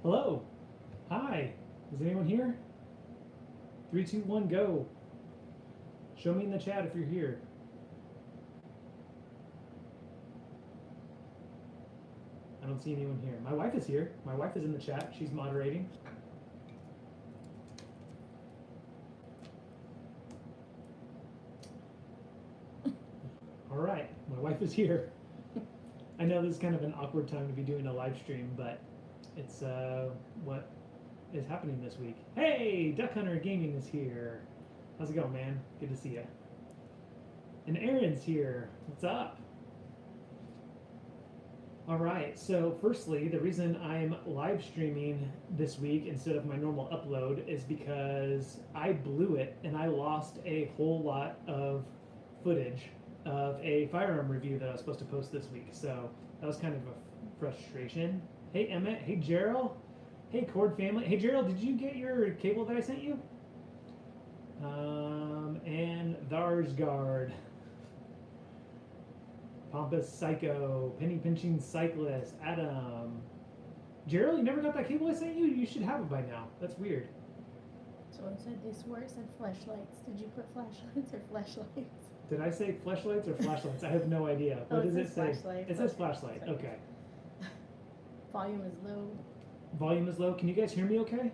Hello. Hi. Is anyone here? 3, 2, 1, go. Show me in the chat if you're here. I don't see anyone here. My wife is here. My wife is in the chat. She's moderating. All right. My wife is here. I know this is kind of an awkward time to be doing a live stream, but it's what is happening this week. Hey, Duck Hunter Gaming is here. How's it going, man? Good to see you. And Aaron's here. What's up? All right, so firstly, the reason I'm live streaming this week instead of my normal upload is because I blew it and I lost a whole lot of footage of a firearm review that I was supposed to post this week. So that was kind of a frustration. Hey, Emmett. Hey, Gerald. Hey, Cord family. Hey, Gerald, did you get your cable that I sent you? And Tharsgard. Pompous Psycho, Penny Pinching Cyclist, Adam. Gerald, you never got that cable I sent you? You should have it by now. That's weird. Someone said they swore it said flashlights. Did you put flashlights or flashlights? Did I say flashlights or flashlights? I have no idea. What does it say? Flashlight. It says flashlight. Sorry. Okay. Volume is low. Volume is low. Can you guys hear me okay?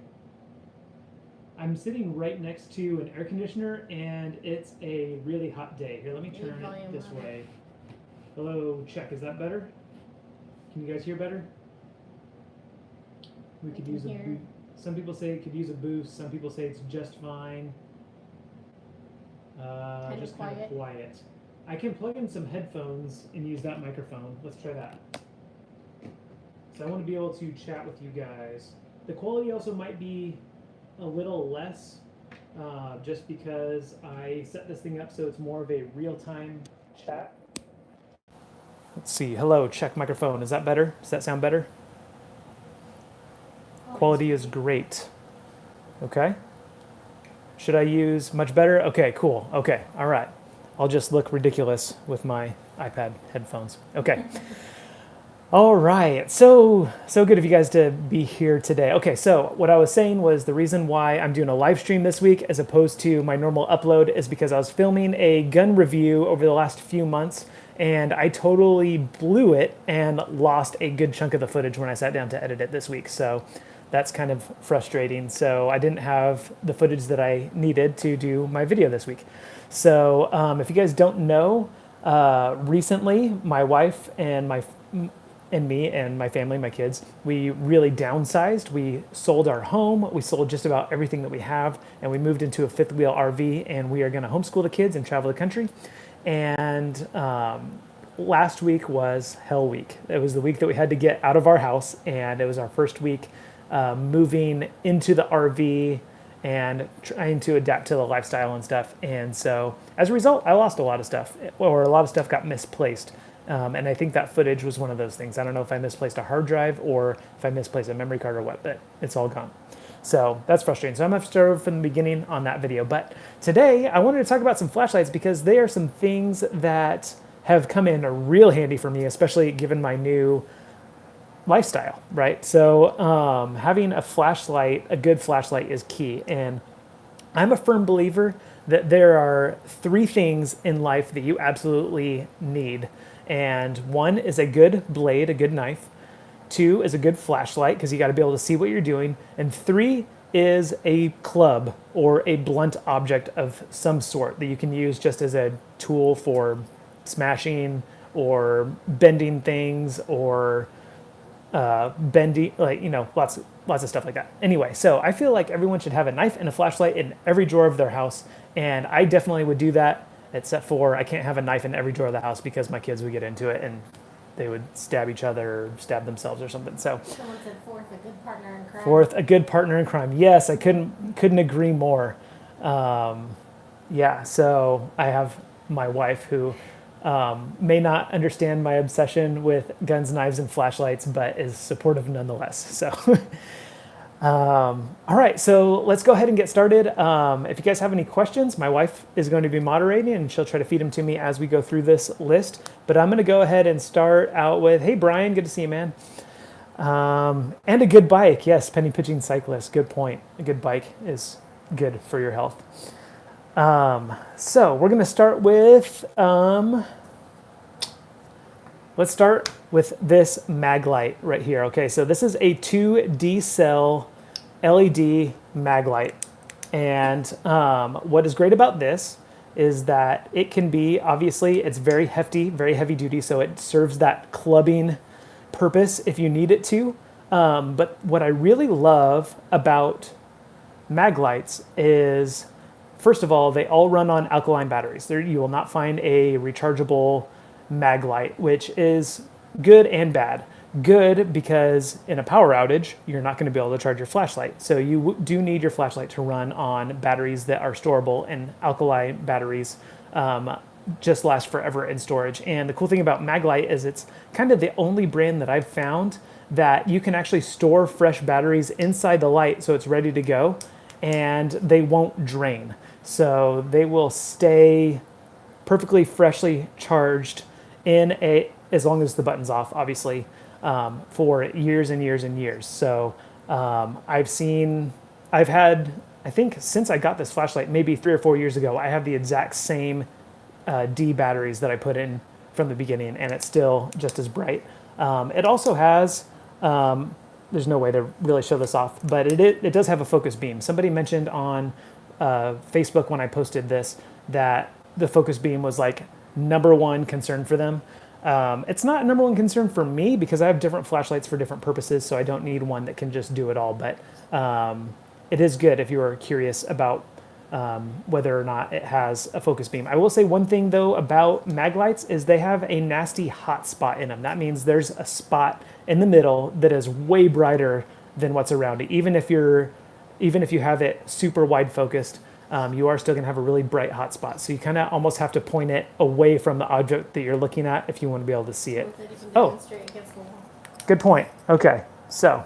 I'm sitting right next to an air conditioner and it's a really hot day. Here, let me turn it this way. Hello, check. Is that better? Can you guys hear better? We could use a boost. Some people say it could use a boost. Some people say it's just fine. Just kind of quiet. I can plug in some headphones and use that microphone. Let's try that. So I want to be able to chat with you guys. The quality also might be a little less, just because I set this thing up so it's more of a real-time chat. Let's see. Hello, check microphone. Is that better? Does that sound better? Quality is great. Okay. Should I use much better? Okay, cool. Okay, all right. I'll just look ridiculous with my iPad headphones. Okay. All right. So good of you guys to be here today. Okay, so what I was saying was the reason why I'm doing a live stream this week as opposed to my normal upload is because I was filming a gun review over the last few months and I totally blew it and lost a good chunk of the footage when I sat down to edit it this week. So that's kind of frustrating. So I didn't have the footage that I needed to do my video this week. So if you guys don't know, recently my wife and me and my family, my kids, we really downsized. We sold our home. We sold just about everything that we have, and we moved into a fifth wheel RV, and we are going to homeschool the kids and travel the country. And last week was hell week. It was the week that we had to get out of our house, and it was our first week moving into the RV and trying to adapt to the lifestyle and stuff. And so as a result, I lost a lot of stuff, or a lot of stuff got misplaced. And I think that footage was one of those things. I don't know if I misplaced a hard drive or if I misplaced a memory card or what, but it's all gone. So that's frustrating. So I'm going to start from the beginning on that video. But today I wanted to talk about some flashlights because they are some things that have come in real handy for me, especially given my new lifestyle, right? So having a flashlight, a good flashlight is key. And I'm a firm believer that there are 3 things in life that you absolutely need. And 1 is a good blade, a good knife. 2 is a good flashlight because you got to be able to see what you're doing. And 3 is a club or a blunt object of some sort that you can use just as a tool for smashing or bending things or bending, like, you know, lots of stuff like that. Anyway, so I feel like everyone should have a knife and a flashlight in every drawer of their house. And I definitely would do that. Except for I can't have a knife in every drawer of the house because my kids would get into it and they would stab each other or stab themselves or something. So someone said 4th, a good partner in crime. 4th, a good partner in crime. Yes, I couldn't agree more. Yeah, so I have my wife who may not understand my obsession with guns, knives, and flashlights, but is supportive nonetheless. So all right, so let's go ahead and get started. If you guys have any questions, my wife is going to be moderating and she'll try to feed them to me as we go through this list. But I'm going to go ahead and start out with, hey, Brian, good to see you, man. And a good bike. Yes, penny pitching cyclist. Good point. A good bike is good for your health. So we're going to start with, let's start with this Maglight right here. Okay, so this is a 2D cell LED Maglight. And what is great about this is that it can be, obviously, it's very hefty, very heavy duty, so it serves that clubbing purpose if you need it to. But what I really love about Maglights is, first of all, they all run on alkaline batteries. There, you will not find a rechargeable Maglight, which is good and bad. Good because in a power outage, you're not going to be able to charge your flashlight. So you do need your flashlight to run on batteries that are storable, and alkali batteries just last forever in storage. And the cool thing about Maglight is it's kind of the only brand that I've found that you can actually store fresh batteries inside the light so it's ready to go, and they won't drain. So they will stay perfectly freshly charged as long as the button's off, obviously, for years and years and years. So I've had, I think since I got this flashlight, maybe 3 or 4 years ago, I have the exact same D batteries that I put in from the beginning, and it's still just as bright. It also has, there's no way to really show this off, but it does have a focus beam. Somebody mentioned on Facebook when I posted this that the focus beam was like #1 concern for them. It's not #1 concern for me because I have different flashlights for different purposes, so I don't need one that can just do it all. But it is good if you are curious about whether or not it has a focus beam. I will say one thing though about Maglights is they have a nasty hot spot in them. That means there's a spot in the middle that is way brighter than what's around it. Even if you have it super wide focused, you are still going to have a really bright hot spot. So you kind of almost have to point it away from the object that you're looking at if you want to be able to see it. Oh, good point. Okay, so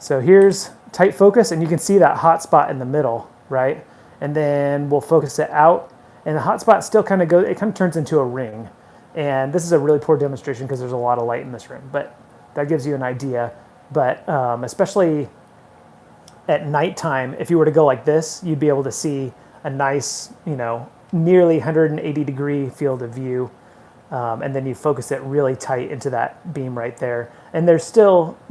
here's tight focus, and you can see that hot spot in the middle, right? And then we'll focus it out, and the hot spot still kind of turns into a ring. And this is a really poor demonstration because there's a lot of light in this room, but that gives you an idea. But especially at nighttime, if you were to go like this, you'd be able to see a nice, nearly 180-degree field of view. And then you focus it really tight into that beam right there. And you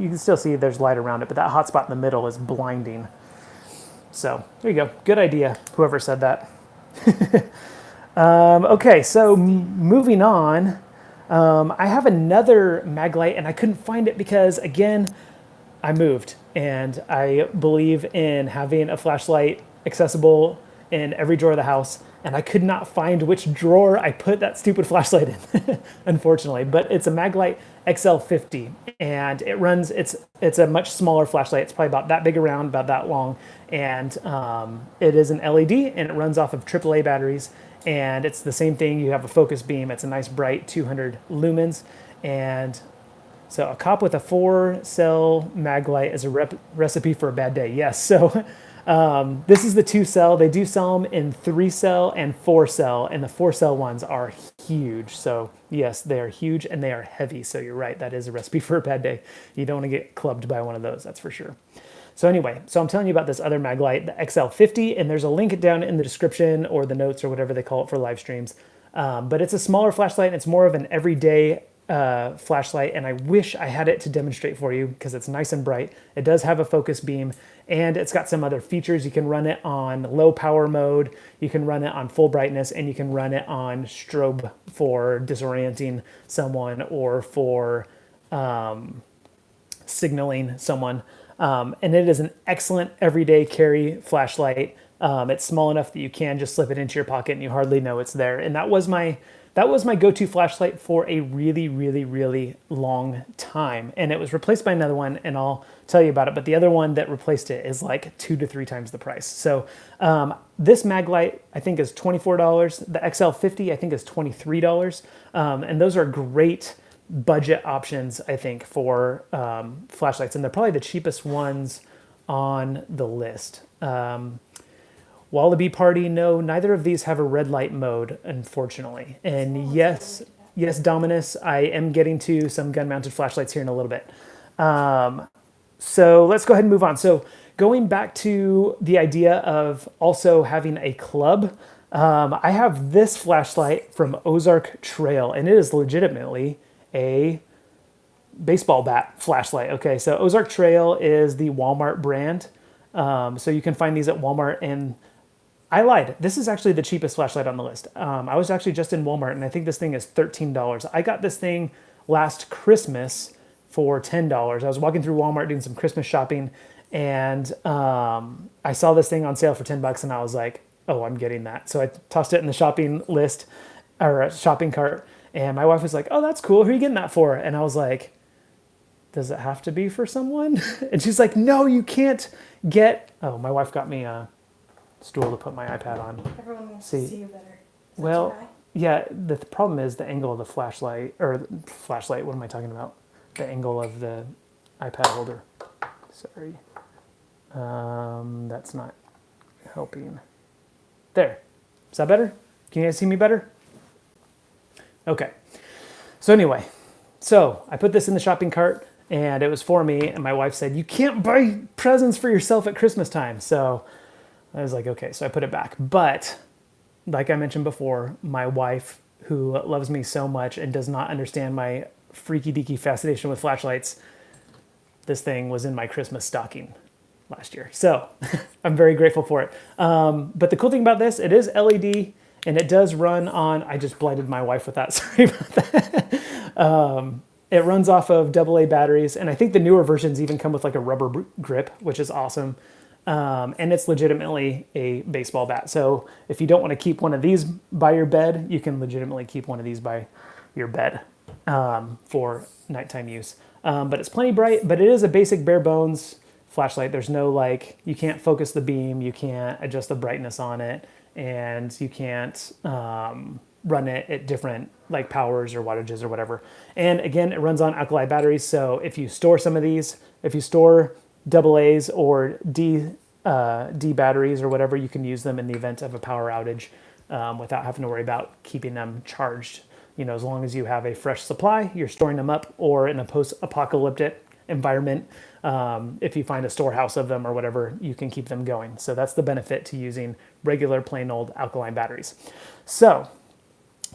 can still see there's light around it, but that hot spot in the middle is blinding. So there you go. Good idea, whoever said that. Okay, so moving on. I have another Maglight, and I couldn't find it because, again, I moved. And I believe in having a flashlight accessible in every drawer of the house, and I could not find which drawer I put that stupid flashlight in, unfortunately. But it's a Maglight XL50, and it's a much smaller flashlight. It's probably about that big around, about that long, and it is an LED, and it runs off of AAA batteries, and it's the same thing. You have a focus beam. It's a nice bright 200 lumens, and so a cop with a 4-cell Maglight is a recipe for a bad day. Yes, so this is the 2-cell. They do sell them in 3-cell and 4-cell, and the 4-cell ones are huge. So yes, they are huge and they are heavy. So you're right, that is a recipe for a bad day. You don't want to get clubbed by one of those, that's for sure. So anyway, so I'm telling you about this other Maglight, the XL50, and there's a link down in the description or the notes or whatever they call it for live streams. But it's a smaller flashlight, and it's more of an everyday flashlight, and I wish I had it to demonstrate for you because it's nice and bright. It does have a focus beam, and it's got some other features. You can run it on low power mode, you can run it on full brightness, and you can run it on strobe for disorienting someone or for signaling someone. And it is an excellent everyday carry flashlight. It's small enough that you can just slip it into your pocket and you hardly know it's there. And that was my go-to flashlight for a really, really, really long time. And it was replaced by another one, and I'll tell you about it. But the other one that replaced it is like 2 to 3 times the price. So this Maglight, I think, is $24. The XL50, I think, is $23. And those are great budget options, I think, for flashlights. And they're probably the cheapest ones on the list. Wallaby Party, no, neither of these have a red light mode, unfortunately. And yes, yes, Dominus, I am getting to some gun-mounted flashlights here in a little bit. So let's go ahead and move on. So going back to the idea of also having a club, I have this flashlight from Ozark Trail, and it is legitimately a baseball bat flashlight. Okay, so Ozark Trail is the Walmart brand. So you can find these at Walmart, and I lied. This is actually the cheapest flashlight on the list. I was actually just in Walmart, and I think this thing is $13. I got this thing last Christmas for $10. I was walking through Walmart doing some Christmas shopping, and I saw this thing on sale for $10, and I was like, oh, I'm getting that. So I tossed it in the shopping list, or shopping cart, and my wife was like, oh, that's cool. Who are you getting that for? And I was like, does it have to be for someone? And she's like, no, you can't get, oh, my wife got me a stool to put my iPad on. Everyone wants to see you better. Well, yeah, the problem is the angle of the flashlight, what am I talking about? The angle of the iPad holder. Sorry. That's not helping. There. Is that better? Can you guys see me better? Okay. So anyway, so I put this in the shopping cart, and it was for me, and my wife said, you can't buy presents for yourself at Christmas time. So I was like, okay, so I put it back. But like I mentioned before, my wife, who loves me so much and does not understand my freaky deaky fascination with flashlights, this thing was in my Christmas stocking last year. So I'm very grateful for it. But the cool thing about this, it is LED, and it does run on, I just blighted my wife with that, sorry about that. It runs off of AA batteries, and I think the newer versions even come with like a rubber grip, which is awesome. And it's legitimately a baseball bat. So if you don't want to keep one of these by your bed, you can legitimately keep one of these by your bed for nighttime use. But it's plenty bright, but it is a basic bare bones flashlight. There's no like, you can't focus the beam, you can't adjust the brightness on it, and you can't run it at different like powers or wattages or whatever. And again, it runs on alkali batteries. So if you store some of these, if you store AA's or D batteries or whatever, you can use them in the event of a power outage without having to worry about keeping them charged. You know, as long as you have a fresh supply, you're storing them up, or in a post-apocalyptic environment, if you find a storehouse of them or whatever, you can keep them going. So that's the benefit to using regular plain old alkaline batteries. So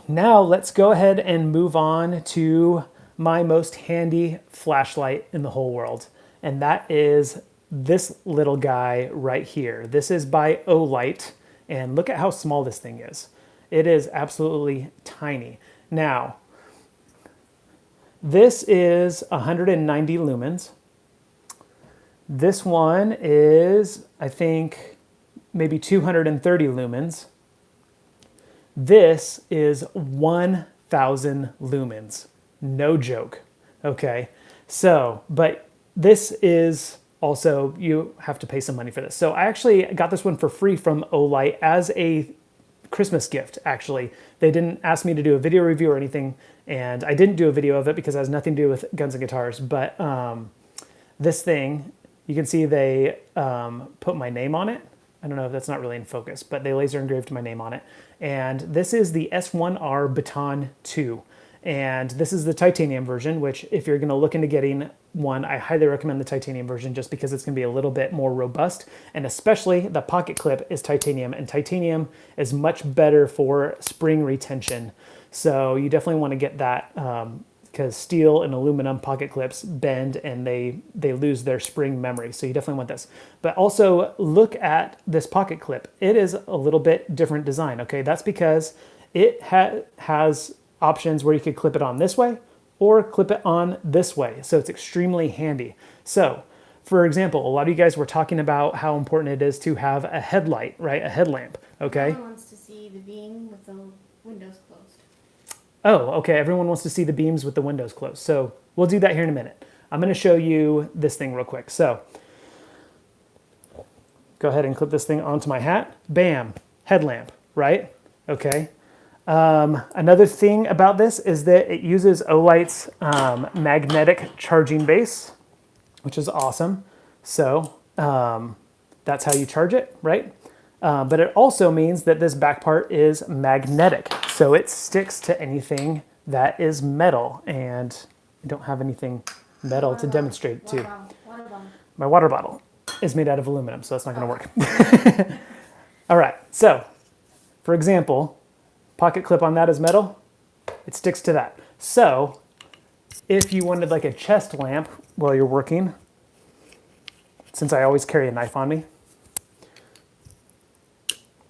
now let's go ahead and move on to my most handy flashlight in the whole world. And that is this little guy right here. This is by Olight, and look at how small this thing is. It is absolutely tiny. Now, this is 190 lumens. This one is, I think, maybe 230 lumens. This is 1,000 lumens. No joke. Okay. So, but this is also, you have to pay some money for this. So I actually got this one for free from Olight as a Christmas gift, actually. They didn't ask me to do a video review or anything, and I didn't do a video of it because it has nothing to do with guns and guitars. But this thing, you can see they put my name on it. I don't know if that's not really in focus, but they laser engraved my name on it. And this is the S1R Baton II. And this is the titanium version, which if you're going to look into getting one, I highly recommend the titanium version just because it's going to be a little bit more robust. And especially the pocket clip is titanium, and titanium is much better for spring retention. So you definitely want to get that because steel and aluminum pocket clips bend and they lose their spring memory. So you definitely want this. But also look at this pocket clip. It is a little bit different design. Okay, that's because it has options where you could clip it on this way or clip it on this way. So it's extremely handy. So for example, a lot of you guys were talking about how important it is to have a headlight, right? A headlamp, okay? Everyone wants to see the beam with the windows closed. Oh, okay. Everyone wants to see the beams with the windows closed. So we'll do that here in a minute. I'm going to show you this thing real quick. So go ahead and clip this thing onto my hat. Bam, headlamp, right? Okay. Another thing about this is that it uses Olight's magnetic charging base, which is awesome. So that's how you charge it, right? But it also means that this back part is magnetic, so it sticks to anything that is metal, and I don't have anything metal to demonstrate to. Water bottle. My water bottle is made out of aluminum, so that's not going to work. All right, so for example, pocket clip on that is metal. It sticks to that. So if you wanted like a chest lamp while you're working, since I always carry a knife on me,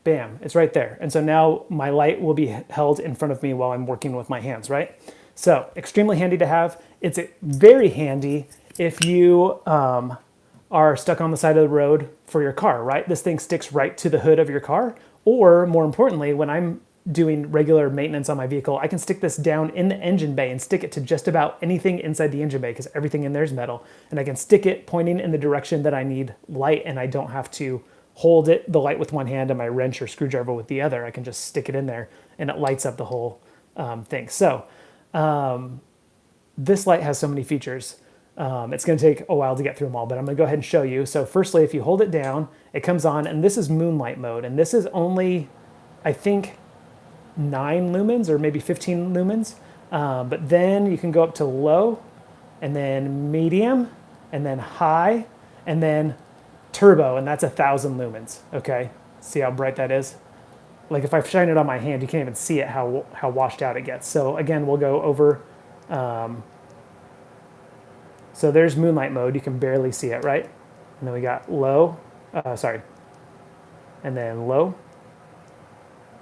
bam, it's right there. And so now my light will be held in front of me while I'm working with my hands, right? So extremely handy to have. It's very handy if you are stuck on the side of the road for your car, right? This thing sticks right to the hood of your car. Or more importantly, when I'm doing regular maintenance on my vehicle, I can stick this down in the engine bay and stick it to just about anything inside the engine bay because everything in there is metal. And I can stick it pointing in the direction that I need light, and I don't have to hold the light with one hand and my wrench or screwdriver with the other. I can just stick it in there and it lights up the whole thing. So this light has so many features. It's going to take a while to get through them all, but I'm going to go ahead and show you. So firstly, if you hold it down, it comes on, and this is moonlight mode. And this is only, I think, 9 lumens or maybe 15 lumens. But then you can go up to low, and then medium, and then high, and then turbo, and that's 1,000 lumens. Okay, see how bright that is? Like if I shine it on my hand, you can't even see it how washed out it gets. So again, we'll go over. So there's moonlight mode. You can barely see it, right? And then we got low, and then low,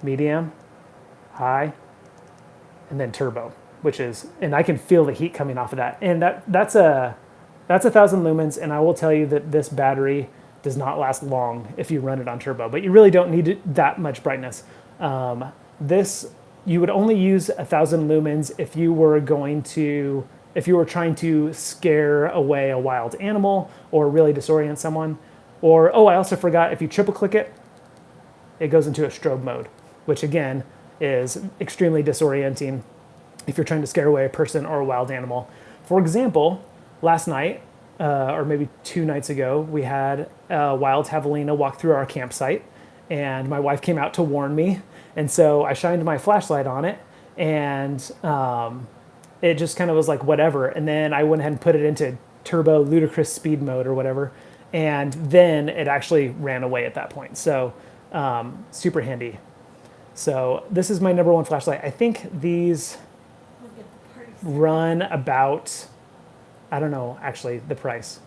medium, high, and then turbo, which is, and I can feel the heat coming off of that. And that's 1,000 lumens, and I will tell you that this battery does not last long if you run it on turbo, but you really don't need that much brightness. You would only use 1,000 lumens if you were trying to scare away a wild animal or really disorient someone. Or, I also forgot, if you triple click it, it goes into a strobe mode, which again is extremely disorienting if you're trying to scare away a person or a wild animal. For example, last night, or maybe 2 nights ago, we had a wild javelina walk through our campsite, and my wife came out to warn me. And so I shined my flashlight on it, and it just kind of was like, whatever. And then I went ahead and put it into turbo ludicrous speed mode or whatever. And then it actually ran away at that point. So super handy. So this is my number 1 flashlight. I think these run about, I don't know, actually the price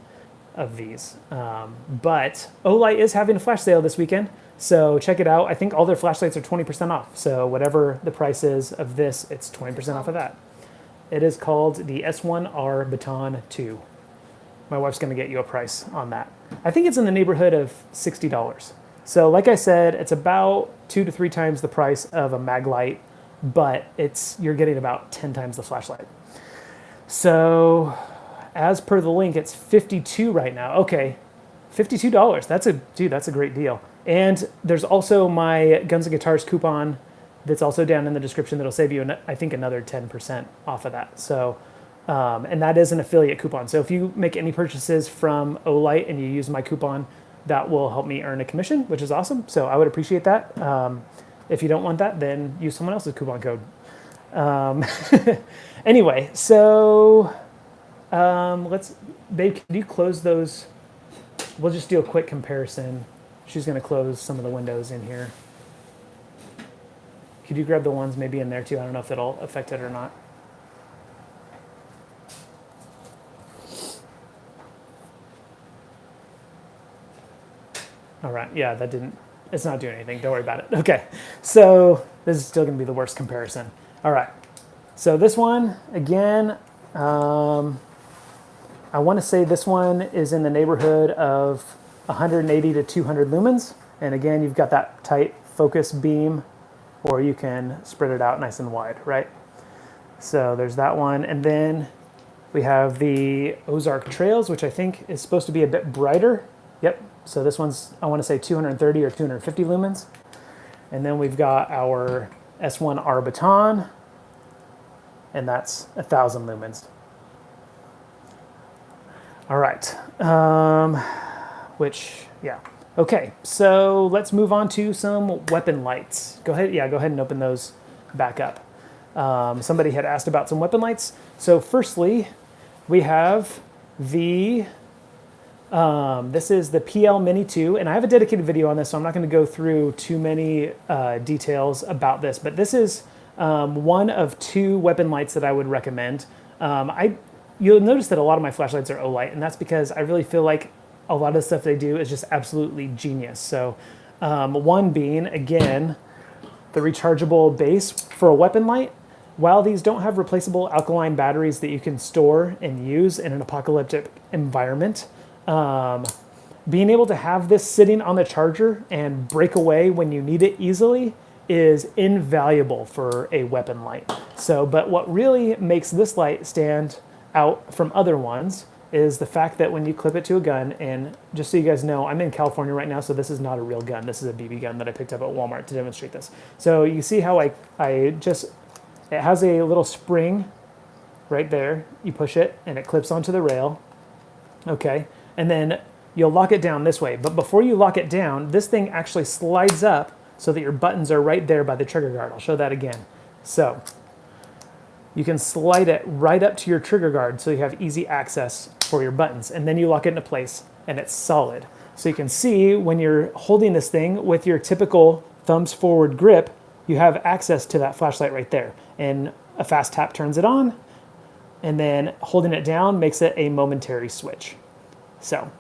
of these. But Olight is having a flash sale this weekend. So check it out. I think all their flashlights are 20% off. So whatever the price is of this, it's 20% off of that. It is called the S1R Baton II. My wife's going to get you a price on that. I think it's in the neighborhood of $60. So like I said, it's about 2 to 3 times the price of a Maglight, but you're getting about 10 times the flashlight. So as per the link, it's $52 right now. Okay, $52. That's a great deal. And there's also my Guns and Guitars coupon that's also down in the description that'll save you, I think, another 10% off of that. So, and that is an affiliate coupon. So if you make any purchases from Olight and you use my coupon, that will help me earn a commission, which is awesome. So I would appreciate that. If you don't want that, then use someone else's coupon code. Anyway, so babe, can you close those? We'll just do a quick comparison. She's going to close some of the windows in here. Could you grab the ones maybe in there too? I don't know if it'll affect it or not. All right, yeah, it's not doing anything. Don't worry about it. Okay, so this is still going to be the worst comparison. All right, so this one, again, I want to say this one is in the neighborhood of 180 to 200 lumens. And again, you've got that tight focus beam, or you can spread it out nice and wide, right? So there's that one. And then we have the Ozark Trails, which I think is supposed to be a bit brighter. Yep, so this one's, I want to say 230 or 250 lumens. And then we've got our S1R Baton, and that's 1,000 lumens. All right, yeah. Okay, so let's move on to some weapon lights. Go ahead and open those back up. Somebody had asked about some weapon lights. So firstly, we have the, this is the PL Mini 2, and I have a dedicated video on this, so I'm not going to go through too many details about this, but this is one of 2 weapon lights that I would recommend. You'll notice that a lot of my flashlights are Olight, and that's because I really feel like a lot of the stuff they do is just absolutely genius. So one being, again, the rechargeable base for a weapon light. While these don't have replaceable alkaline batteries that you can store and use in an apocalyptic environment, being able to have this sitting on the charger and break away when you need it easily is invaluable for a weapon light. So, but what really makes this light stand out from other ones is the fact that when you clip it to a gun, and just so you guys know, I'm in California right now, so this is not a real gun. This is a BB gun that I picked up at Walmart to demonstrate this. So you see how it has a little spring right there. You push it and it clips onto the rail. Okay, and then you'll lock it down this way. But before you lock it down, this thing actually slides up so that your buttons are right there by the trigger guard. I'll show that again. So you can slide it right up to your trigger guard so you have easy access for your buttons. And then you lock it into place and it's solid. So you can see when you're holding this thing with your typical thumbs forward grip, you have access to that flashlight right there. And a fast tap turns it on, and then holding it down makes it a momentary switch. So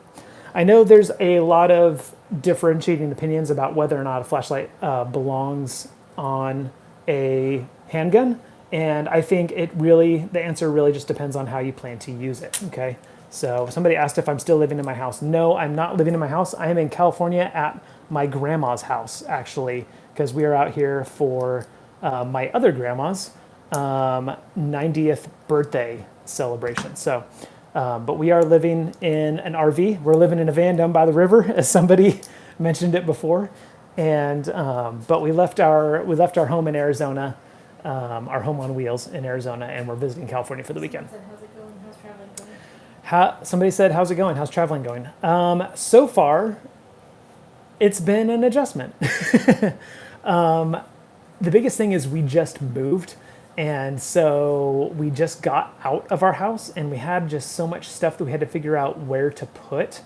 I know there's a lot of differentiating opinions about whether or not a flashlight belongs on a handgun. And I think the answer really just depends on how you plan to use it, okay? So somebody asked if I'm still living in my house. No, I'm not living in my house. I am in California at my grandma's house, actually, because we are out here for my other grandma's 90th birthday celebration. So, but we are living in an RV. We're living in a van down by the river, as somebody mentioned it before. And but we left our home in Arizona, our home on wheels in Arizona, and we're visiting California for the weekend. How's it going? How's traveling going? Somebody said, how's it going? How's traveling going? So far, it's been an adjustment. The biggest thing is we just moved, and so we just got out of our house, and we had just so much stuff that we had to figure out where to put.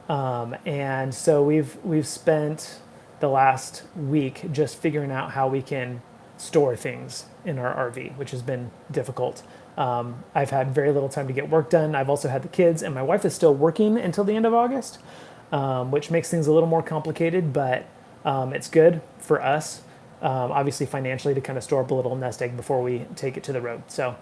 And so we've spent the last week just figuring out how we can store things in our RV, which has been difficult. I've had very little time to get work done. I've also had the kids, and my wife is still working until the end of August, which makes things a little more complicated, but it's good for us, obviously financially, to kind of store up a little nest egg before we take it to the road. So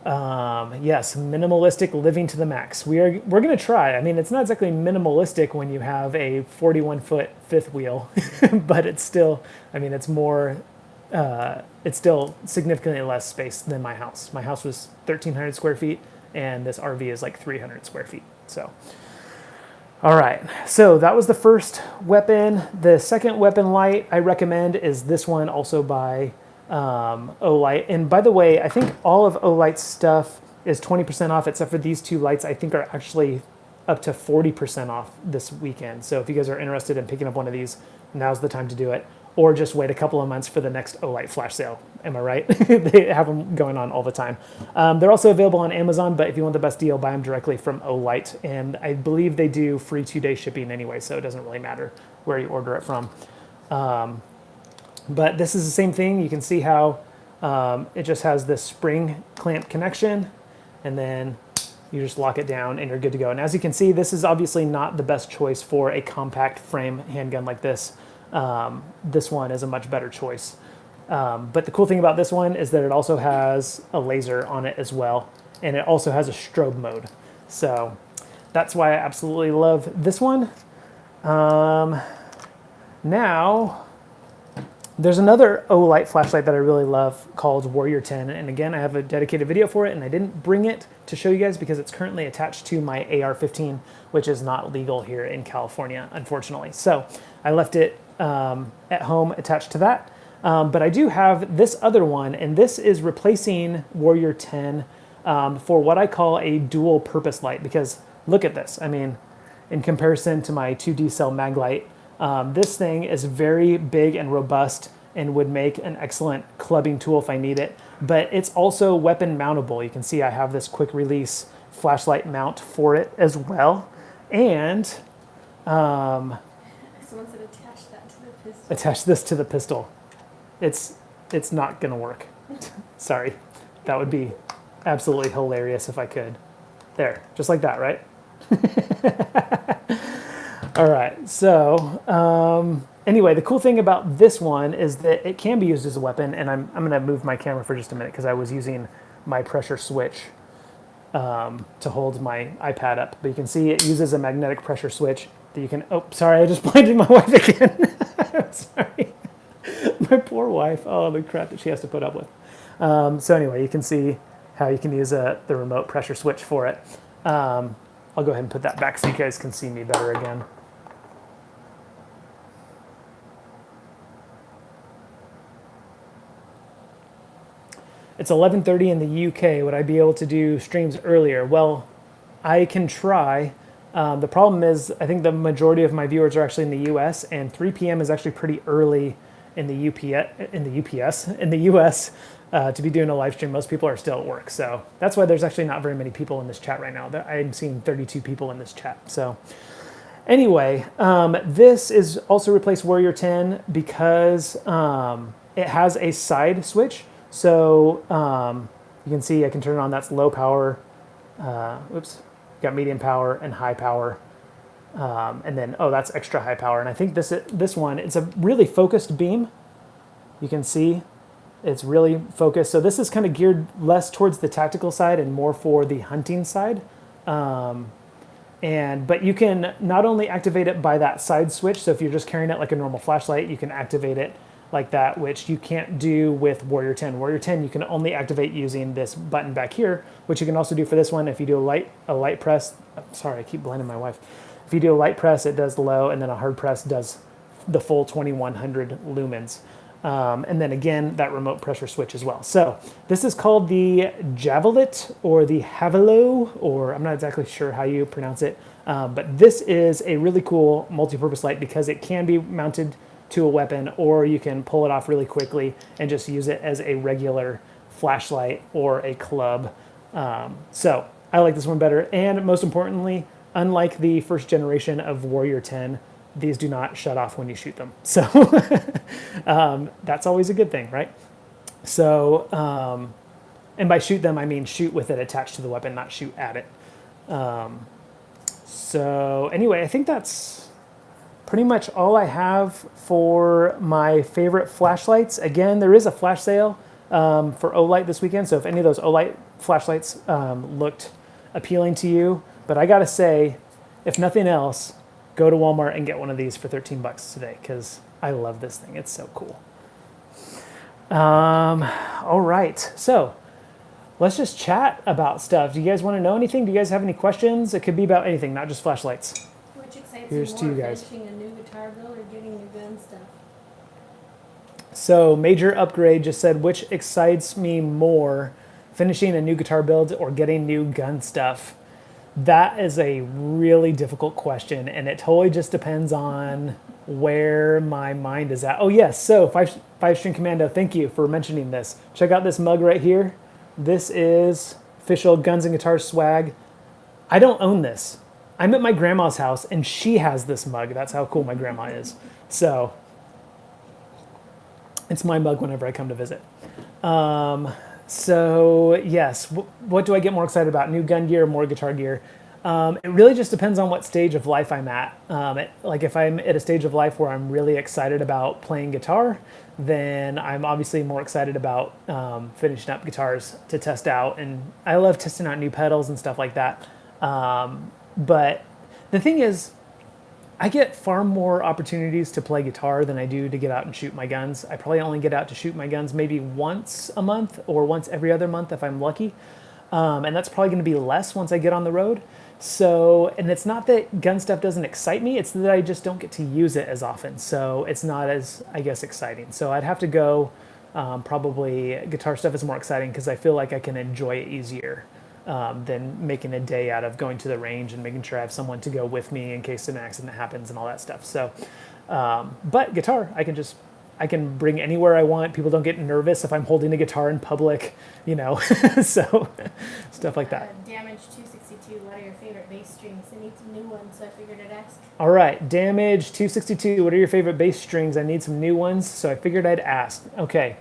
yes, minimalistic living to the max. We're going to try. I mean, it's not exactly minimalistic when you have a 41-foot fifth wheel, but it's still, I mean, it's more, it's still significantly less space than my house. My house was 1,300 square feet, and this RV is like 300 square feet. So, all right. So that was the first weapon. The second weapon light I recommend is this one, also by Olight. And by the way, I think all of Olight's stuff is 20% off, except for these 2 lights I think are actually up to 40% off this weekend. So if you guys are interested in picking up one of these, now's the time to do it. Or just wait a couple of months for the next Olight flash sale. Am I right? They have them going on all the time. They're also available on Amazon, but if you want the best deal, buy them directly from Olight. And I believe they do free 2-day shipping anyway, so it doesn't really matter where you order it from. But this is the same thing. You can see how it just has this spring clamp connection, and then you just lock it down and you're good to go. And as you can see, this is obviously not the best choice for a compact frame handgun like this. This one is a much better choice. But the cool thing about this one is that it also has a laser on it as well, and it also has a strobe mode. So that's why I absolutely love this one. Now, there's another Olight flashlight that I really love called Warrior 10, and again, I have a dedicated video for it, and I didn't bring it to show you guys because it's currently attached to my AR-15, which is not legal here in California, unfortunately. So I left it at home attached to that. But I do have this other one, and this is replacing Warrior 10 for what I call a dual purpose light, because look at this. I mean, in comparison to my 2D cell Maglite, this thing is very big and robust, and would make an excellent clubbing tool if I need it. But it's also weapon mountable. You can see I have this quick release flashlight mount for it as well. And Someone said attach that to the pistol. attach this to the pistol. It's not gonna work. Sorry. That would be absolutely hilarious if I could. There, just like that, right? All right, so anyway, the cool thing about this one is that it can be used as a weapon, and I'm gonna move my camera for just a minute because I was using my pressure switch to hold my iPad up. But you can see it uses a magnetic pressure switch that you can, oh, sorry, I just blinded my wife again. I'm sorry. My poor wife, oh, the crap that she has to put up with. So anyway, you can see how you can use the remote pressure switch for it. I'll go ahead and put that back so you guys can see me better again. It's 11:30 in the UK. Would I be able to do streams earlier? Well, I can try. The problem is I think the majority of my viewers are actually in the US, and 3 p.m. is actually pretty early in the US to be doing a live stream. Most people are still at work, so that's why there's actually not very many people in this chat right now. I'm seeing 32 people in this chat. So anyway, this is also replaced Warrior 10 because it has a side switch. So you can see I can turn it on. That's low power. Got medium power and high power. And then, oh, that's extra high power. And I think this one, it's a really focused beam. You can see it's really focused. So this is kind of geared less towards the tactical side and more for the hunting side. But you can not only activate it by that side switch. So if you're just carrying it like a normal flashlight, you can activate it like that, which you can't do with Warrior 10. Warrior 10, you can only activate using this button back here, which you can also do for this one. If you do a light press, sorry, I keep blinding my wife. If you do a light press, it does low, and then a hard press does the full 2100 lumens. And then again, that remote pressure switch as well. So this is called the Javelot or the Javelot, or I'm not exactly sure how you pronounce it. But this is a really cool multi-purpose light because it can be mounted to a weapon, or you can pull it off really quickly and just use it as a regular flashlight or a club. So I like this one better. And most importantly, unlike the first generation of Warrior 10, these do not shut off when you shoot them. So that's always a good thing, right? So, and by shoot them, I mean shoot with it attached to the weapon, not shoot at it. So anyway, I think that's pretty much all I have for my favorite flashlights. Again, there is a flash sale for Olight this weekend. So if any of those Olight flashlights looked appealing to you, but I gotta say, if nothing else, go to Walmart and get one of these for 13 bucks today because I love this thing. It's so cool. All right, so let's just chat about stuff. Do you guys want to know anything? Do you guys have any questions? It could be about anything, not just flashlights. Which excites Here's you to more, you guys. finishing a new guitar build or getting new gun stuff? So Major Upgrade just said, which excites me more, finishing a new guitar build or getting new gun stuff? That is a really difficult question, and it totally just depends on where my mind is at. Oh yes, so Five String Commando, thank you for mentioning this. Check out this mug right here. This is official Guns and Guitars swag. I don't own this. I'm at my grandma's house, and she has this mug. That's how cool my grandma is. So it's my mug whenever I come to visit. So yes, what do I get more excited about? New gun gear or more guitar gear? It really just depends on what stage of life I'm at. Like if I'm at a stage of life where I'm really excited about playing guitar, then I'm obviously more excited about finishing up guitars to test out. And I love testing out new pedals and stuff like that. But the thing is, I get far more opportunities to play guitar than I do to get out and shoot my guns. I probably only get out to shoot my guns maybe once a month or once every other month if I'm lucky. And that's probably going to be less once I get on the road. So, and it's not that gun stuff doesn't excite me, it's that I just don't get to use it as often. So it's not as, I guess, exciting. So I'd have to go, probably guitar stuff is more exciting because I feel like I can enjoy it easier. Than making a day out of going to the range and making sure I have someone to go with me in case an accident happens and all that stuff. So, but guitar, I can just I can bring anywhere I want. People don't get nervous if I'm holding a guitar in public, you know, so stuff like that. Damage 262, what are your favorite bass strings? I need some new ones, so I figured I'd ask. All right, Damage 262, what are your favorite bass strings? I need some new ones, so I figured I'd ask. Okay,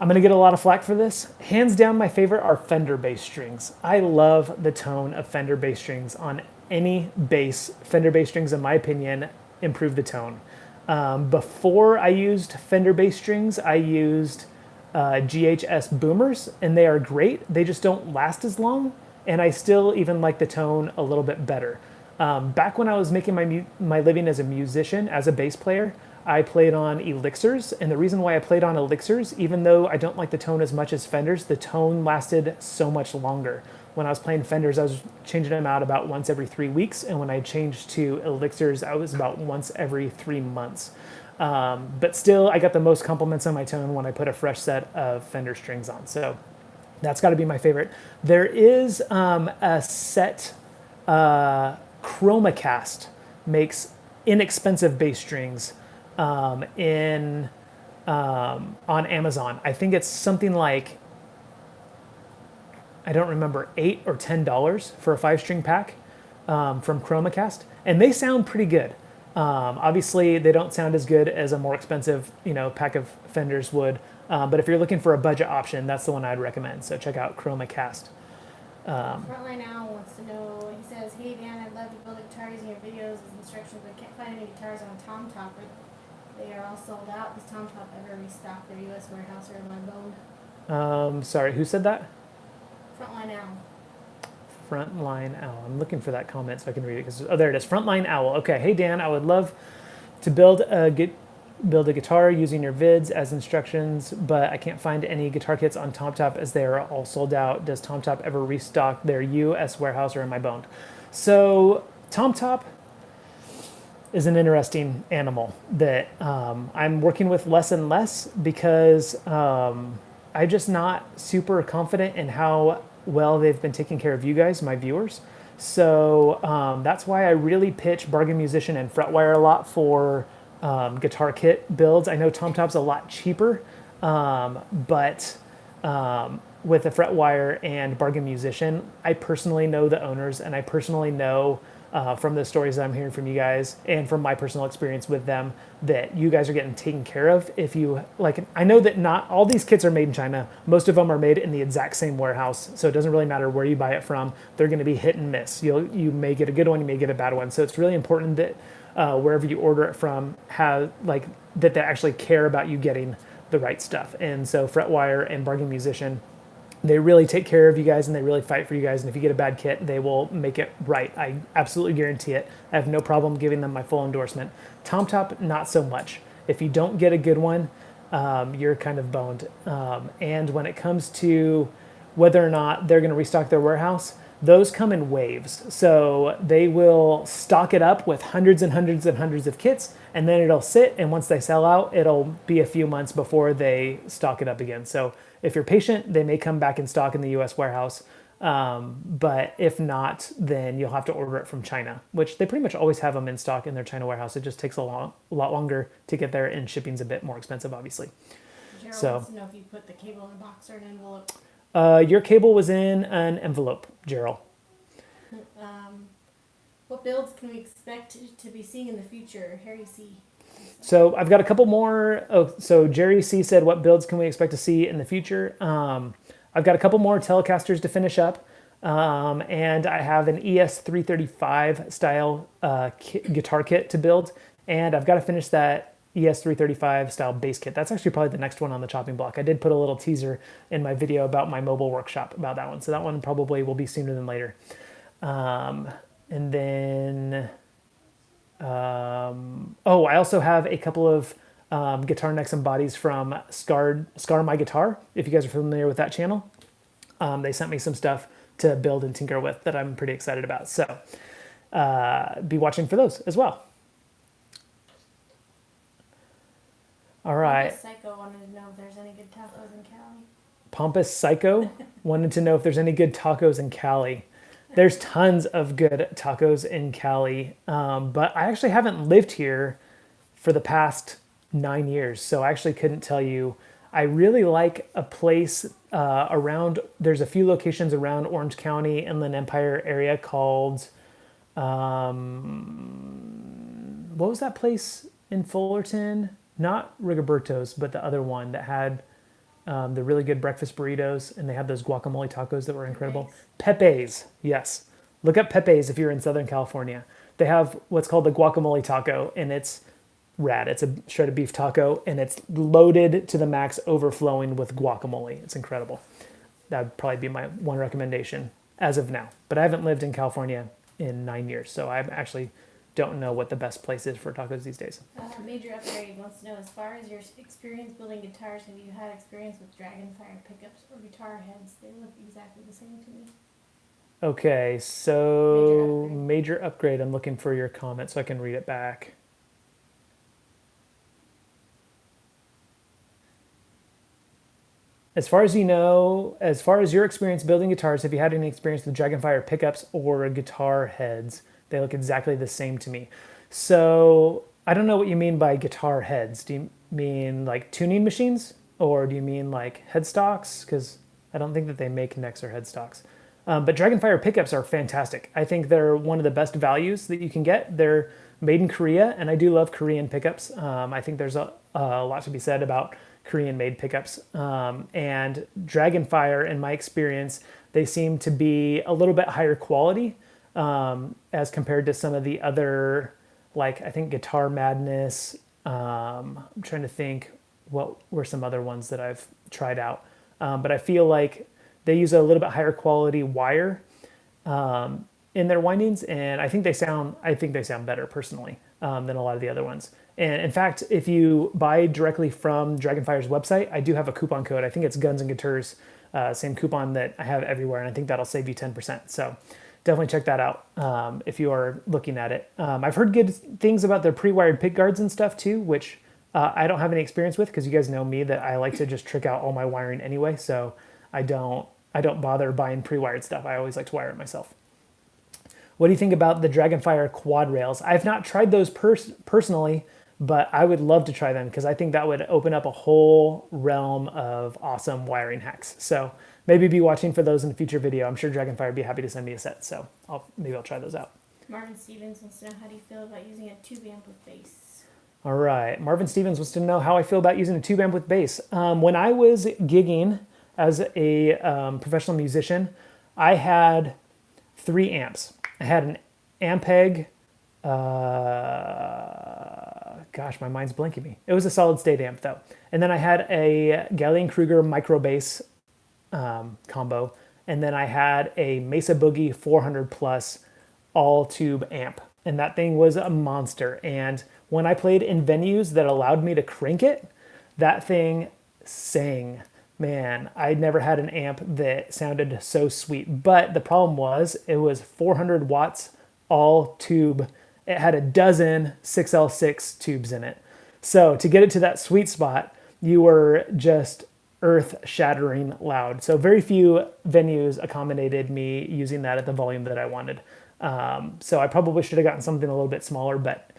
I'm gonna get a lot of flack for this. Hands down, my favorite are Fender bass strings. I love the tone of Fender bass strings on any bass. Fender bass strings, in my opinion, improve the tone. Before I used Fender bass strings, I used GHS boomers, and they are great. They just don't last as long, and I still even like the tone a little bit better. Back when I was making my living as a musician, as a bass player, I played on Elixirs, and the reason why I played on Elixirs, even though I don't like the tone as much as Fenders, the tone lasted so much longer. When I was playing Fenders, I was changing them out about once every 3 weeks, and when I changed to Elixirs, I was about once every 3 months. But still, I got the most compliments on my tone when I put a fresh set of Fender strings on. So that's got to be my favorite. There is a set, ChromaCast makes inexpensive bass strings on Amazon. I think it's something like, I don't remember, $8 or $10 for a 5-string pack from ChromaCast, and they sound pretty good. Obviously, they don't sound as good as a more expensive, pack of Fenders would, but if you're looking for a budget option, that's the one I'd recommend. So check out ChromaCast. Frontline Owl wants to know, he says, hey Dan, I'd love to build a guitar using your videos as instructions, but can't find any guitars on Tomtop. They are all sold out. Does Tomtop ever restock their U.S. warehouse, or am I boned? Sorry, who said that? Frontline Owl. Frontline Owl. I'm looking for that comment so I can read it. Oh, there it is. Frontline Owl. Okay. Hey Dan, I would love to build a guitar using your vids as instructions, but I can't find any guitar kits on Tomtop as they are all sold out. Does Tomtop ever restock their U.S. warehouse, or am I boned? So Tomtop is an interesting animal that I'm working with less and less because I'm just not super confident in how well they've been taking care of you guys, my viewers. So that's why I really pitch Bargain Musician and Fretwire a lot for guitar kit builds. I know Tomtop's a lot cheaper, but with the Fretwire and Bargain Musician, I personally know the owners, and I personally know from the stories that I'm hearing from you guys and from my personal experience with them that you guys are getting taken care of. If you like, I know that not all these kits are made in China. Most of them are made in the exact same warehouse, so it doesn't really matter where you buy it from. They're going to be hit and miss. You may get a good one, you may get a bad one. So it's really important that wherever you order it from, have that they actually care about you getting the right stuff. And so Fretwire and Bargain Musician, they really take care of you guys, and they really fight for you guys. And if you get a bad kit, they will make it right. I absolutely guarantee it. I have no problem giving them my full endorsement. Tomtop, not so much. If you don't get a good one, you're kind of boned. And when it comes to whether or not they're going to restock their warehouse, those come in waves. So they will stock it up with hundreds and hundreds and hundreds of kits, and then it'll sit, and once they sell out, it'll be a few months before they stock it up again. So if you're patient, they may come back in stock in the US warehouse. But if not, then you'll have to order it from China, which they pretty much always have them in stock in their China warehouse. It just takes a lot longer to get there, and shipping's a bit more expensive, obviously. Gerald wants to know if you put the cable in a box or an envelope. Your cable was in an envelope, Gerald. What builds can we expect to be seeing in the future? Harry C. So I've got a couple more. Oh, so Jerry C said, what builds can we expect to see in the future? I've got a couple more Telecasters to finish up. And I have an ES335 style guitar kit to build. And I've got to finish that ES335 style bass kit. That's actually probably the next one on the chopping block. I did put a little teaser in my video about my mobile workshop about that one. So that one probably will be sooner than later. And then, I also have a couple of guitar necks and bodies from Scar My Guitar. If you guys are familiar with that channel, they sent me some stuff to build and tinker with that I'm pretty excited about. So be watching for those as well. All right. Pompous Psycho wanted to know if there's any good tacos in Cali. Pompous Psycho wanted to know if there's any good tacos in Cali. There's tons of good tacos in Cali, but I actually haven't lived here for the past 9 years, so I actually couldn't tell you. I really like a place around, there's a few locations around Orange County, Inland Empire area called, what was that place in Fullerton? Not Rigoberto's, but the other one that had the really good breakfast burritos, and they had those guacamole tacos that were incredible. Pepe's, yes. Look up Pepe's if you're in Southern California. They have what's called the guacamole taco, and it's rad. It's a shredded beef taco, and it's loaded to the max, overflowing with guacamole. It's incredible. That would probably be my one recommendation as of now. But I haven't lived in California in 9 years, so I actually don't know what the best place is for tacos these days. Major Upgrade wants to know, as far as your experience building guitars, have you had experience with Dragonfire pickups or guitar heads? They look exactly the same to me. Okay, so major upgrade. I'm looking for your comment so I can read it back. As far as you know, as far as your experience building guitars, have you had any experience with Dragonfire pickups or guitar heads? They look exactly the same to me. So I don't know what you mean by guitar heads. Do you mean like tuning machines, or do you mean like headstocks? Because I don't think that they make necks or headstocks. But Dragonfire pickups are fantastic. I think they're one of the best values that you can get. They're made in Korea, and I do love Korean pickups. I think there's a lot to be said about Korean-made pickups. And Dragonfire, in my experience, they seem to be a little bit higher quality as compared to some of the other, like I think Guitar Madness. I'm trying to think what were some other ones that I've tried out. But I feel like they use a little bit higher quality wire in their windings, and I think they sound better personally than a lot of the other ones. And in fact, if you buy directly from Dragonfire's website, I do have a coupon code. I think it's Guns and Guitars, same coupon that I have everywhere, and I think that'll save you 10%. So definitely check that out if you are looking at it. I've heard good things about their pre-wired pick guards and stuff too, which I don't have any experience with, because you guys know me that I like to just trick out all my wiring anyway. So I don't bother buying pre-wired stuff. I always like to wire it myself. What do you think about the Dragonfire quad rails? I've not tried those personally, but I would love to try them, because I think that would open up a whole realm of awesome wiring hacks. So maybe be watching for those in a future video. I'm sure Dragonfire would be happy to send me a set, so maybe I'll try those out. Marvin Stevens wants to know, how do you feel about using a tube amp with bass? All right, Marvin Stevens wants to know how I feel about using a tube amp with bass. When I was gigging as a professional musician, I had 3 amps. I had an Ampeg, gosh, my mind's blanking me. It was a solid state amp though. And then I had a Gallien-Kruger micro bass combo. And then I had a Mesa Boogie 400 plus all tube amp. And that thing was a monster. And when I played in venues that allowed me to crank it, that thing sang. Man, I never had an amp that sounded so sweet. But the problem was, it was 400 watts all tube. It had a dozen 6L6 tubes in it. So to get it to that sweet spot, you were just earth-shattering loud. So very few venues accommodated me using that at the volume that I wanted. So I probably should have gotten something a little bit smaller, but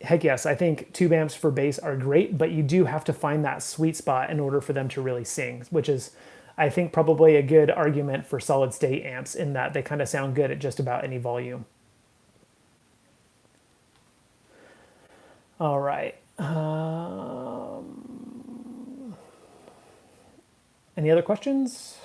heck yes, I think tube amps for bass are great, but you do have to find that sweet spot in order for them to really sing, which is, I think, probably a good argument for solid state amps, in that they kind of sound good at just about any volume. All right. Any other questions?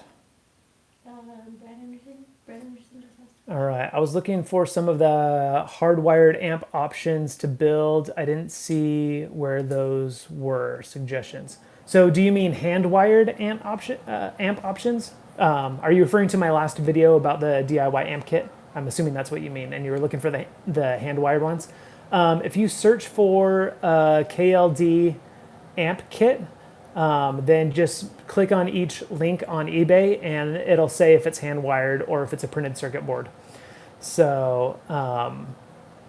Brad Anderson just asked. All right. I was looking for some of the hardwired amp options to build. I didn't see where those were suggestions. So do you mean hand-wired amp options? Are you referring to my last video about the DIY amp kit? I'm assuming that's what you mean, and you were looking for the hand-wired ones. If you search for KLD amp kit, then just click on each link on eBay, and it'll say if it's hand-wired or if it's a printed circuit board. So,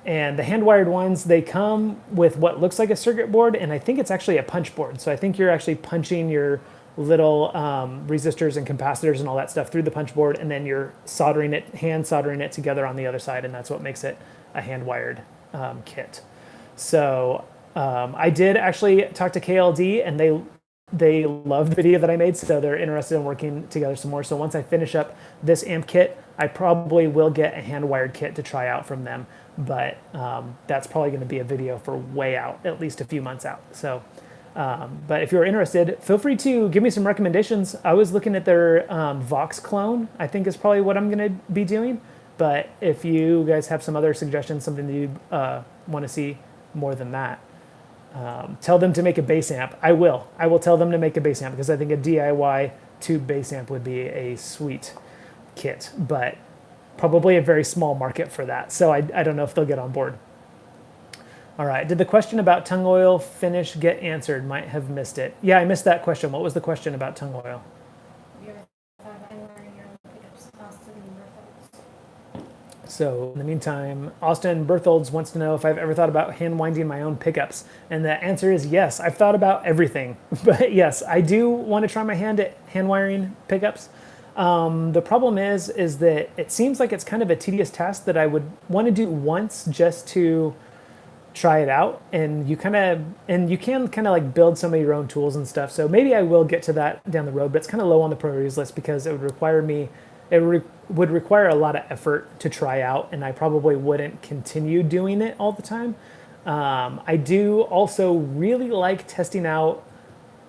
and the hand-wired ones, they come with what looks like a circuit board, and I think it's actually a punch board. So I think you're actually punching your little resistors and capacitors and all that stuff through the punch board, and then you're hand soldering it together on the other side, and that's what makes it a hand-wired kit. So I did actually talk to KLD, and they loved the video that I made, so they're interested in working together some more. So once I finish up this amp kit, I probably will get a hand-wired kit to try out from them, but that's probably going to be a video for way out, at least a few months out. So, but if you're interested, feel free to give me some recommendations. I was looking at their Vox clone, I think is probably what I'm going to be doing. But if you guys have some other suggestions, something you want to see more than that, tell them to make a bass amp. I will tell them to make a bass amp, because I think a DIY tube bass amp would be a sweet kit, but probably a very small market for that. So I don't know if they'll get on board. All right, did the question about tung oil finish get answered? Might have missed it. Yeah, I missed that question. What was the question about tung oil? Have you ever thought about handwiring your own pickups, Austin and Bertholds? So in the meantime, Austin Bertholds wants to know if I've ever thought about hand winding my own pickups. And the answer is yes. I've thought about everything. But yes, I do want to try my hand at hand wiring pickups. The problem is that it seems like it's kind of a tedious task that I would want to do once just to try it out. And you can kind of like build some of your own tools and stuff. So maybe I will get to that down the road, but it's kind of low on the priorities list because it would require a lot of effort to try out, and I probably wouldn't continue doing it all the time. I do also really like testing out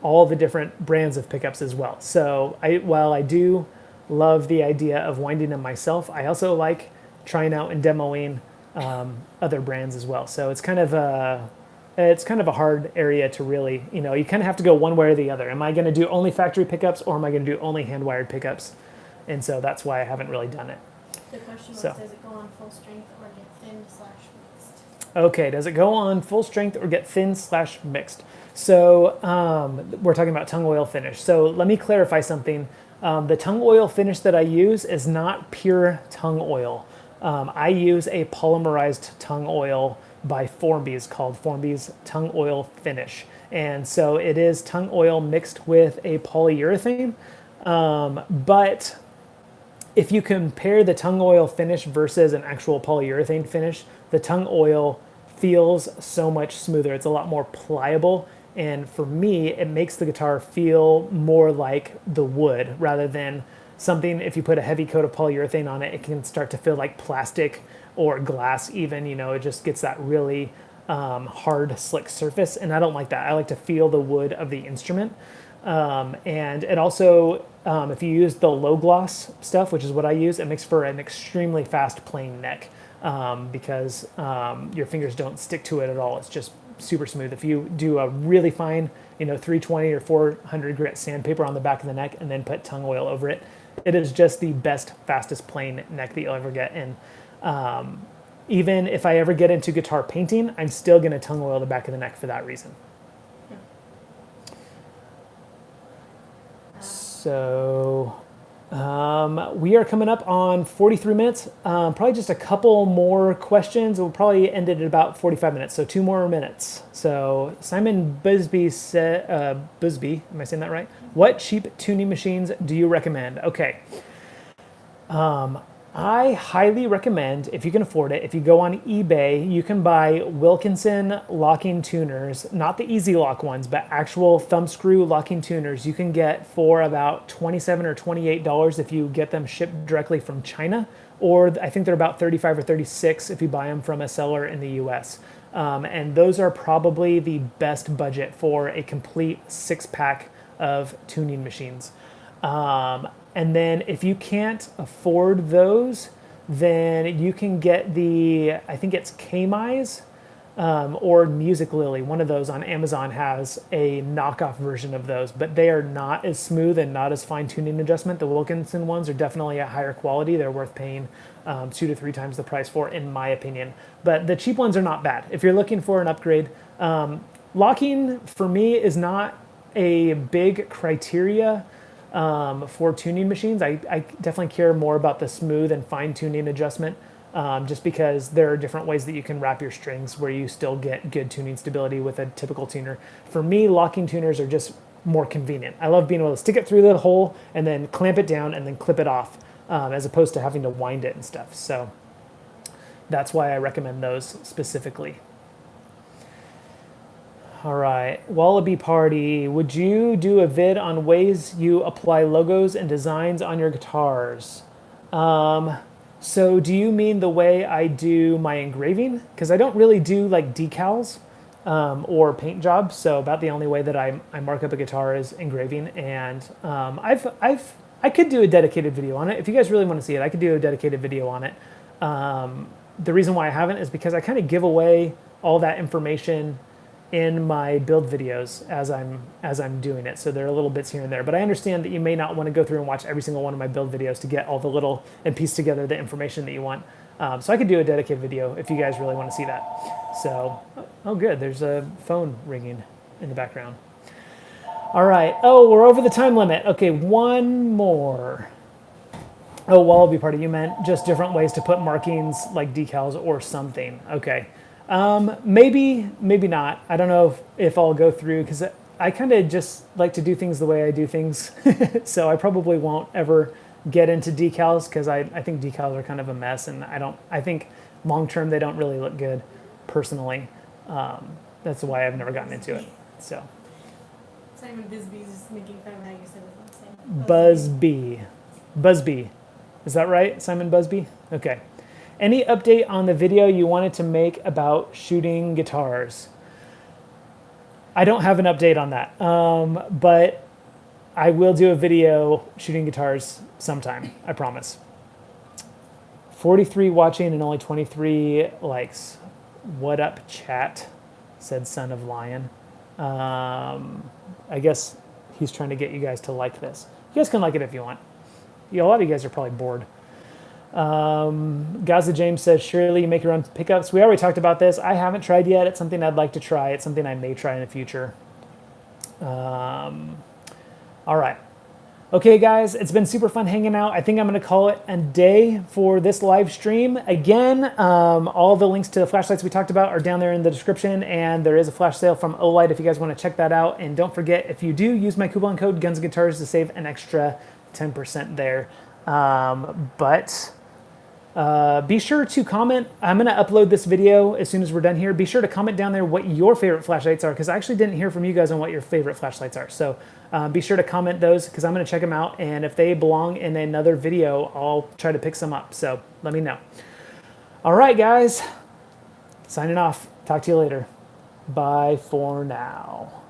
all the different brands of pickups as well. So while I do love the idea of winding them myself, I also like trying out and demoing other brands as well. So it's kind of a hard area to really, you kind of have to go one way or the other. Am I going to do only factory pickups, or am I going to do only hand wired pickups? And so that's why I haven't really done it. The question was, does it go on full strength or get thin/mixed? Okay, does it go on full strength or get thin/mixed? So we're talking about tung oil finish. So let me clarify something. The tung oil finish that I use is not pure tung oil. I use a polymerized tung oil by Formby's called Formby's Tung Oil Finish. And so it is tung oil mixed with a polyurethane. But if you compare the tung oil finish versus an actual polyurethane finish, the tung oil feels so much smoother. It's a lot more pliable. And for me, it makes the guitar feel more like the wood rather than something. If you put a heavy coat of polyurethane on it, it can start to feel like plastic or glass even, it just gets that really hard, slick surface. And I don't like that. I like to feel the wood of the instrument. And it also, if you use the low gloss stuff, which is what I use, it makes for an extremely fast playing neck because your fingers don't stick to it at all. It's just super smooth. If you do a really fine, 320 or 400 grit sandpaper on the back of the neck and then put tung oil over it, it is just the best, fastest playing neck that you'll ever get. And even if I ever get into guitar painting, I'm still going to tung oil the back of the neck for that reason. So we are coming up on 43 minutes. Probably just a couple more questions. We'll probably end it at about 45 minutes. So 2 more minutes. So Simon Busby said, Busby, am I saying that right? What cheap tuning machines do you recommend? Okay. I highly recommend, if you can afford it, if you go on eBay, you can buy Wilkinson locking tuners, not the Easy Lock ones, but actual thumb screw locking tuners. You can get for about $27 or $28 if you get them shipped directly from China, or I think they're about $35 or $36 if you buy them from a seller in the US. And those are probably the best budget for a complete 6-pack of tuning machines. And then if you can't afford those, then you can get I think it's K-Mize or Music Lily. One of those on Amazon has a knockoff version of those, but they are not as smooth and not as fine tuning adjustment. The Wilkinson ones are definitely a higher quality. They're worth paying 2 to 3 times the price for, in my opinion. But the cheap ones are not bad. If you're looking for an upgrade, locking for me is not a big criteria for tuning machines. I definitely care more about the smooth and fine tuning adjustment just because there are different ways that you can wrap your strings where you still get good tuning stability with a typical tuner. For me, locking tuners are just more convenient. I love being able to stick it through the hole and then clamp it down and then clip it off as opposed to having to wind it and stuff. So that's why I recommend those specifically. All right. Wallaby Party. Would you do a vid on ways you apply logos and designs on your guitars? So do you mean the way I do my engraving? Because I don't really do like decals or paint jobs. So about the only way that I mark up a guitar is engraving. And I could do a dedicated video on it. If you guys really want to see it, I could do a dedicated video on it. The reason why I haven't is because I kind of give away all that information in my build videos as I'm doing it. So there are little bits here and there, but I understand that you may not want to go through and watch every single one of my build videos to get all the little and piece together the information that you want. So I could do a dedicated video if you guys really want to see that. So, oh good, there's a phone ringing in the background. All right, oh, we're over the time limit. Okay, one more. Oh, Wallaby Party, you meant just different ways to put markings like decals or something. Okay. Maybe not. I don't know if I'll go through because I kind of just like to do things the way I do things. So I probably won't ever get into decals because I think decals are kind of a mess, and I think long term they don't really look good personally. That's why I've never gotten into it. So Simon Bisbee's just making fun of how you said his last name. Busby. Is that right? Simon Busby? Okay. Any update on the video you wanted to make about shooting guitars? I don't have an update on that, but I will do a video shooting guitars sometime, I promise. 43 watching and only 23 likes. What up, chat? Said Son of Lion. I guess he's trying to get you guys to like this. You guys can like it if you want. A lot of you guys are probably bored. Gaza James says, surely you make your own pickups. We already talked about this. I haven't tried yet. It's something I'd like to try. It's something I may try in the future. All right. Okay, guys, it's been super fun hanging out. I think I'm going to call it a day for this live stream. Again, all the links to the flashlights we talked about are down there in the description, and there is a flash sale from Olight if you guys want to check that out. And don't forget, if you do, use my coupon code Guns and Guitars to save an extra 10% there. Be sure to comment. I'm going to upload this video as soon as we're done here. Be sure to comment down there what your favorite flashlights are, because I actually didn't hear from you guys on what your favorite flashlights are. So be sure to comment those, because I'm going to check them out. And if they belong in another video, I'll try to pick some up. So let me know. All right, guys. Signing off. Talk to you later. Bye for now.